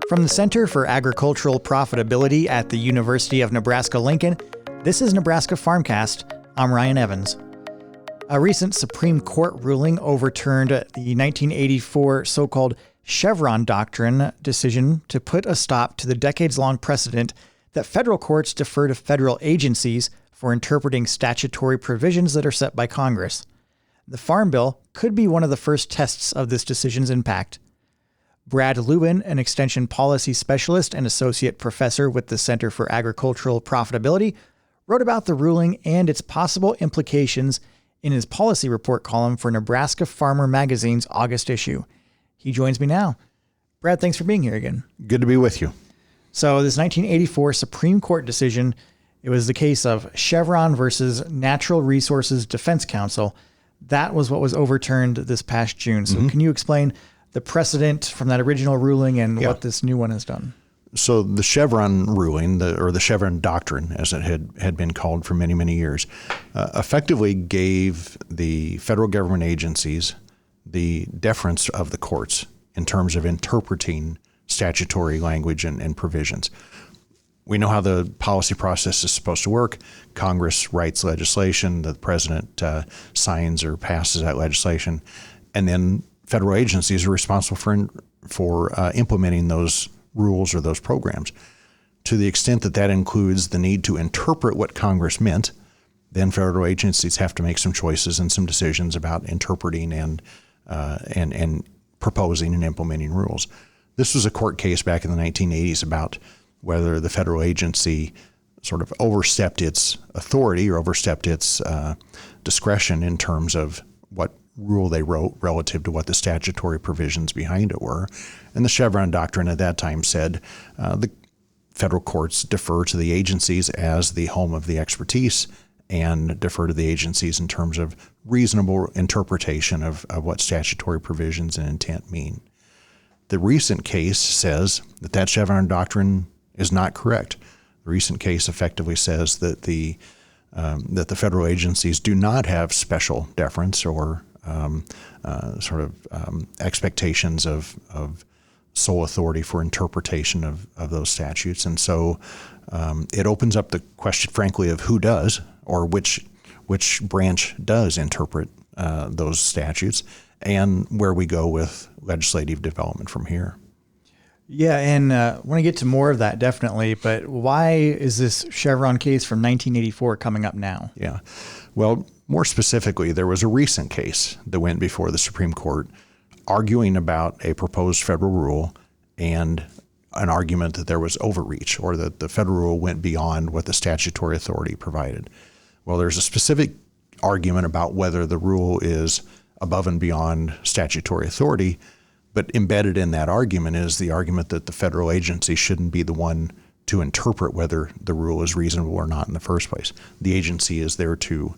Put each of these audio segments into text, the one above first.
From the Center for Agricultural Profitability at the University of Nebraska-Lincoln, this is Nebraska Farmcast. I'm Ryan Evans. A recent Supreme Court ruling overturned the 1984 so-called Chevron Doctrine decision to put a stop to the decades-long precedent that federal courts defer to federal agencies for interpreting statutory provisions that are set by Congress. The Farm Bill could be one of the first tests of this decision's impact. Brad Lubben, an extension policy specialist and associate professor with the Center for Agricultural Profitability, wrote about the ruling and its possible implications in his policy report column for Nebraska Farmer Magazine's August issue. He joins me now. Brad, thanks for being here again. Good to be with you. So this 1984 Supreme Court decision, it was the case of Chevron versus Natural Resources Defense Council. That was what was overturned this past June. So Can you explain the precedent from that original ruling and what this new one has done? So the Chevron ruling, or the Chevron Doctrine, as it had been called for many, many years, effectively gave the federal government agencies the deference of the courts in terms of interpreting statutory language and provisions. We know how the policy process is supposed to work. Congress writes legislation, the president signs or passes that legislation, and then federal agencies are responsible for implementing those rules or those programs. To the extent that that includes the need to interpret what Congress meant, then federal agencies have to make some choices and some decisions about interpreting and proposing and implementing rules. This was a court case back in the 1980s about whether the federal agency sort of overstepped its authority or overstepped its discretion in terms of what rule they wrote relative to what the statutory provisions behind it were. And the Chevron Doctrine at that time said the federal courts defer to the agencies as the home of the expertise and defer to the agencies in terms of reasonable interpretation of what statutory provisions and intent mean. The recent case says that Chevron Doctrine is not correct. The recent case effectively says that the federal agencies do not have special deference or expectations of sole authority for interpretation of those statutes. And so it opens up the question, frankly, of who does or which branch does interpret those statutes and where we go with legislative development from here. Yeah, and I want to get to more of that, definitely. But why is this Chevron case from 1984 coming up now? Yeah. Well, more specifically, there was a recent case that went before the Supreme Court arguing about a proposed federal rule and an argument that there was overreach or that the federal rule went beyond what the statutory authority provided. Well, there's a specific argument about whether the rule is above and beyond statutory authority, but embedded in that argument is the argument that the federal agency shouldn't be the one to interpret whether the rule is reasonable or not in the first place. The agency is there to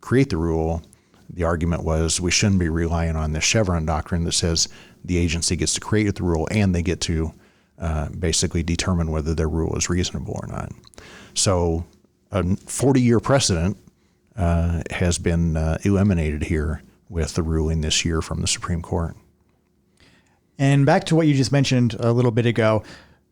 create the rule. The argument was we shouldn't be relying on the Chevron Doctrine that says the agency gets to create the rule and they get to basically determine whether their rule is reasonable or not. So a 40-year precedent has been eliminated here with the ruling this year from the Supreme Court. And back to what you just mentioned a little bit ago,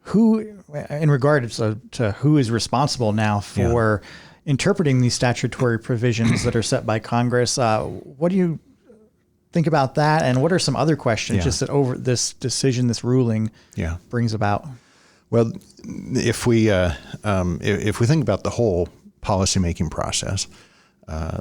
who, in regards to who is responsible now for interpreting these statutory provisions that are set by Congress, what do you think about that? And what are some other questions just that over this decision, this ruling brings about? Well, if we think about the whole policymaking process,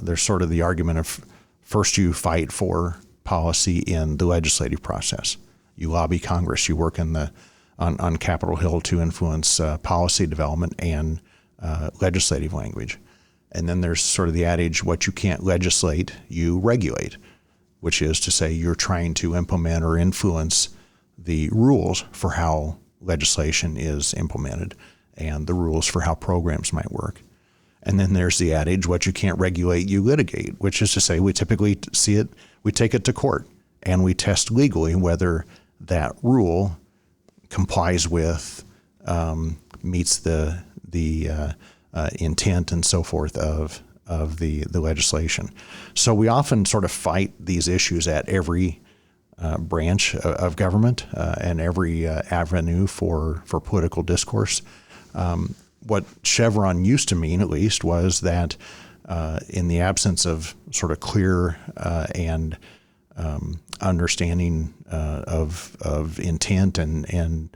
there's sort of the argument of first you fight for policy in the legislative process. You lobby Congress. You work on Capitol Hill to influence policy development and legislative language. And then there's sort of the adage, what you can't legislate, you regulate, which is to say you're trying to implement or influence the rules for how legislation is implemented and the rules for how programs might work. And then there's the adage, what you can't regulate, you litigate, which is to say we typically see it, we take it to court and we test legally whether that rule complies with, meets the intent and so forth of the legislation. So we often sort of fight these issues at every branch of government and every avenue for political discourse. What Chevron used to mean, at least, was that in the absence of sort of clear and understanding of intent and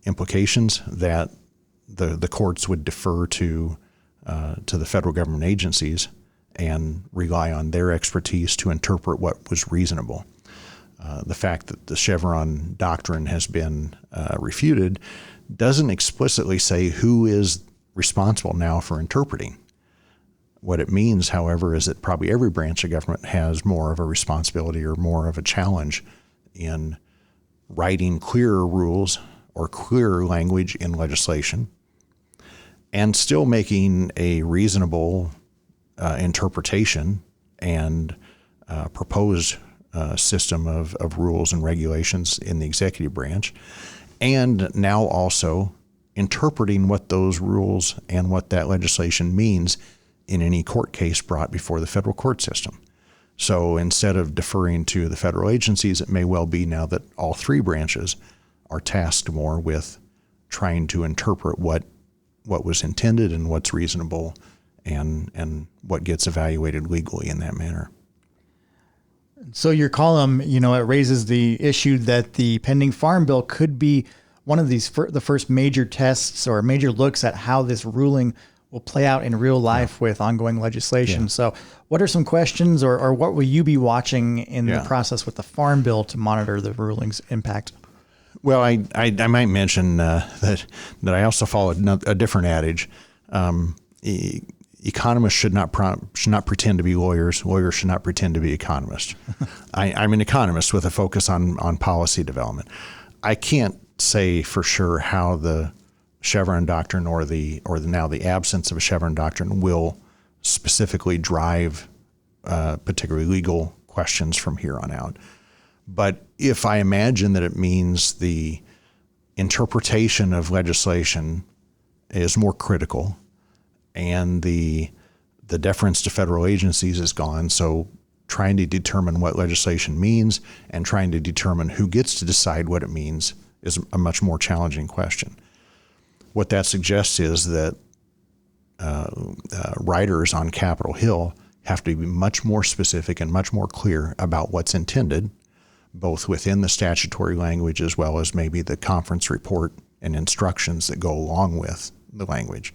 implications, that the courts would defer to the federal government agencies and rely on their expertise to interpret what was reasonable. The fact that the Chevron Doctrine has been refuted doesn't explicitly say who is responsible now for interpreting. What it means, however, is that probably every branch of government has more of a responsibility or more of a challenge in writing clearer rules or clearer language in legislation and still making a reasonable interpretation and proposed system of rules and regulations in the executive branch, and now also interpreting what those rules and what that legislation means in any court case brought before the federal court system. So instead of deferring to the federal agencies, it may well be now that all three branches are tasked more with trying to interpret what was intended and what's reasonable and what gets evaluated legally in that manner. So your column, it raises the issue that the pending Farm Bill could be one of these the first major tests or major looks at how this ruling will play out in real life with ongoing legislation. Yeah. So what are some questions or what will you be watching in the process with the Farm Bill to monitor the ruling's impact? Well, I might mention that I also follow a different adage. Economists should not pretend to be lawyers. Lawyers should not pretend to be economists. I'm an economist with a focus on policy development. I can't say for sure how the Chevron Doctrine or now the absence of a Chevron Doctrine will specifically drive particularly legal questions from here on out. But if I imagine that it means the interpretation of legislation is more critical and the deference to federal agencies is gone, so trying to determine what legislation means and trying to determine who gets to decide what it means is a much more challenging question. What that suggests is that writers on Capitol Hill have to be much more specific and much more clear about what's intended, both within the statutory language as well as maybe the conference report and instructions that go along with the language.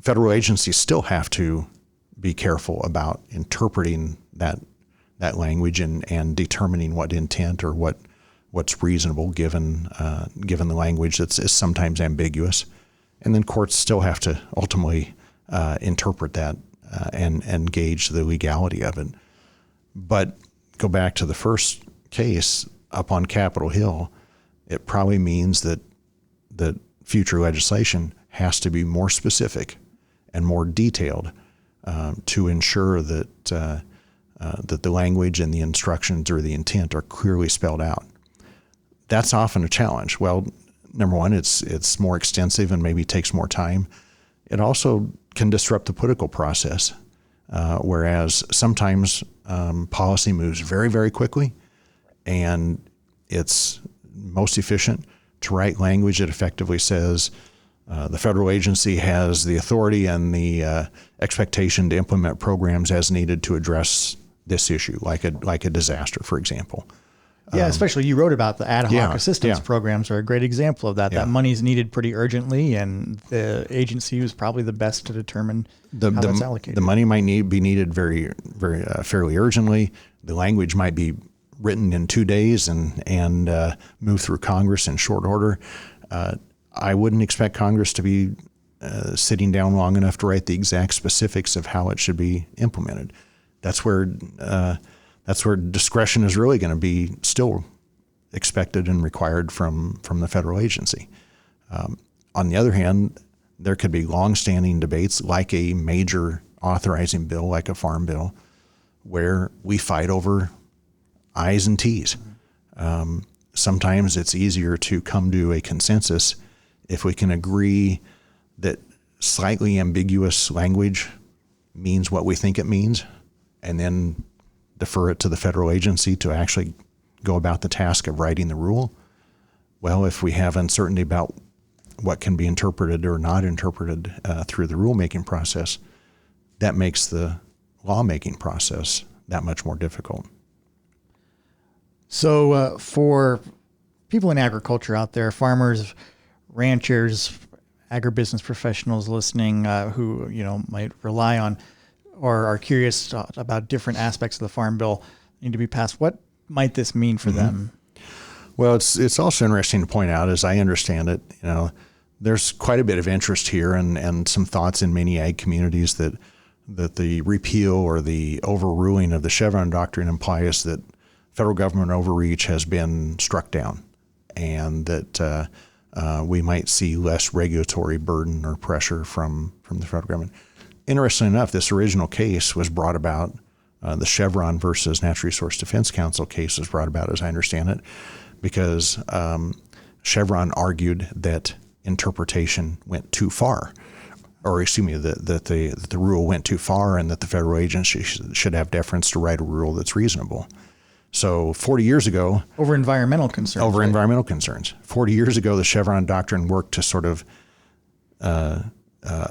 Federal agencies still have to be careful about interpreting that language and determining what intent or what's reasonable given the language that's sometimes ambiguous. And then courts still have to ultimately interpret that and gauge the legality of it. But go back to the first case up on Capitol Hill, it probably means that future legislation has to be more specific and more detailed to ensure that the language and the instructions or the intent are clearly spelled out. That's often a challenge. Well, number one, it's more extensive and maybe takes more time. It also can disrupt the political process, whereas sometimes policy moves very, very quickly, and it's most efficient to write language that effectively says the federal agency has the authority and the expectation to implement programs as needed to address this issue, like a disaster, for example. Yeah, especially you wrote about the ad hoc assistance programs are a great example of that. Yeah. That money is needed pretty urgently, and the agency was probably the best to determine how that's allocated. The money might be needed very, very fairly urgently. The language might be written in 2 days and move through Congress in short order. I wouldn't expect Congress to be sitting down long enough to write the exact specifics of how it should be implemented. That's where discretion is really going to be still expected and required from the federal agency. On the other hand, there could be longstanding debates like a major authorizing bill, like a farm bill, where we fight over I's and T's. Sometimes it's easier to come to a consensus if we can agree that slightly ambiguous language means what we think it means, and then defer it to the federal agency to actually go about the task of writing the rule? Well, if we have uncertainty about what can be interpreted or not interpreted through the rulemaking process, that makes the lawmaking process that much more difficult. So for people in agriculture out there, farmers, ranchers, agribusiness professionals listening who might rely on or are curious about different aspects of the Farm Bill need to be passed, what might this mean for them? Well, it's also interesting to point out, as I understand it, there's quite a bit of interest here and some thoughts in many ag communities that the repeal or the overruling of the Chevron Doctrine implies that federal government overreach has been struck down, and that we might see less regulatory burden or pressure from the federal government. Interestingly enough, this original case was brought about, the Chevron versus Natural Resource Defense Council case was brought about, as I understand it, because Chevron argued that interpretation went too far, or excuse me, that the rule went too far, and that the federal agency should have deference to write a rule that's reasonable. So 40 years ago... Over environmental concerns. Environmental concerns. 40 years ago, the Chevron Doctrine worked to sort of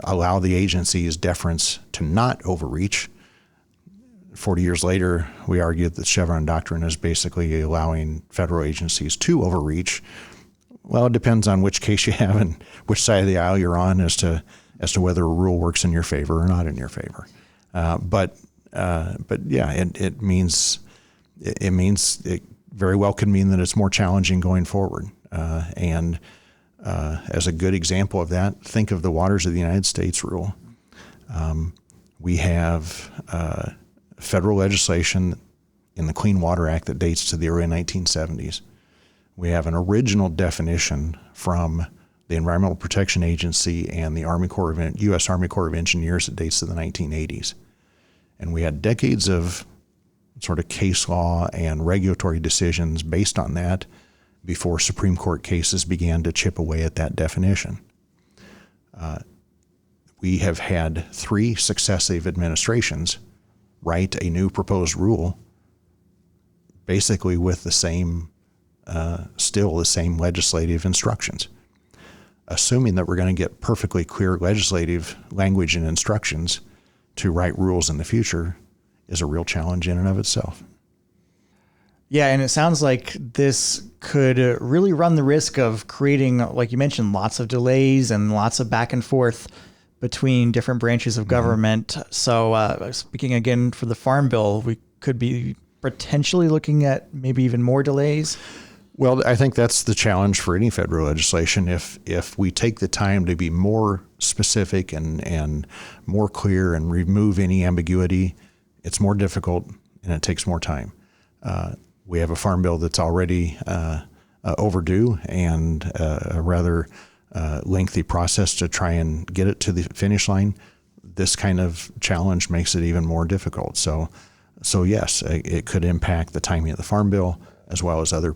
allow the agency's deference to not overreach. 40 years later, we argued that Chevron Doctrine is basically allowing federal agencies to overreach. Well, it depends on which case you have and which side of the aisle you're on as to whether a rule works in your favor or not in your favor. But yeah, it means it very well could mean that it's more challenging going forward. And as a good example of that, think of the Waters of the United States rule. We have federal legislation in the Clean Water Act that dates to the early 1970s. We have an original definition from the Environmental Protection Agency and the U.S. Army Corps of Engineers that dates to the 1980s. And we had decades of sort of case law and regulatory decisions based on that before Supreme Court cases began to chip away at that definition. We have had 3 successive administrations write a new proposed rule basically with the same still the same legislative instructions. Assuming that we're going to get perfectly clear legislative language and instructions to write rules in the future is a real challenge in and of itself. Yeah, and it sounds like this could really run the risk of creating, like you mentioned, lots of delays and lots of back and forth between different branches of government. So speaking again for the Farm Bill, we could be potentially looking at maybe even more delays. Well, I think that's the challenge for any federal legislation. If we take the time to be more specific and more clear and remove any ambiguity, it's more difficult and it takes more time. We have a Farm Bill that's already overdue and a rather lengthy process to try and get it to the finish line. This kind of challenge makes it even more difficult. So yes, it could impact the timing of the Farm Bill as well as other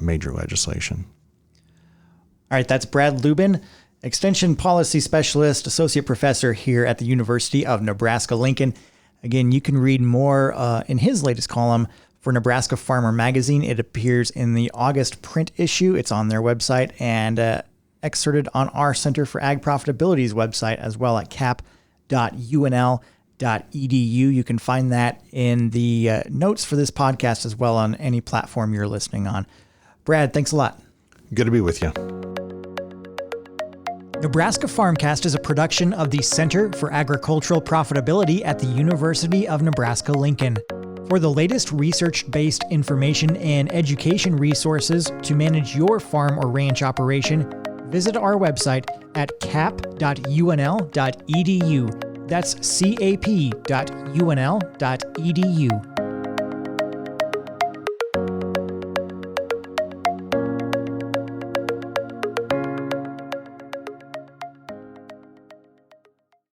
major legislation. All right, that's Brad Lubben, Extension Policy Specialist, Associate Professor here at the University of Nebraska-Lincoln. Again, you can read more in his latest column for Nebraska Farmer Magazine. It appears in the August print issue. It's on their website and excerpted on our Center for Ag Profitability's website as well at cap.unl.edu. You can find that in the notes for this podcast as well on any platform you're listening on. Brad, thanks a lot. Good to be with you. Nebraska Farmcast is a production of the Center for Agricultural Profitability at the University of Nebraska-Lincoln. For the latest research-based information and education resources to manage your farm or ranch operation, visit our website at cap.unl.edu. That's cap.unl.edu.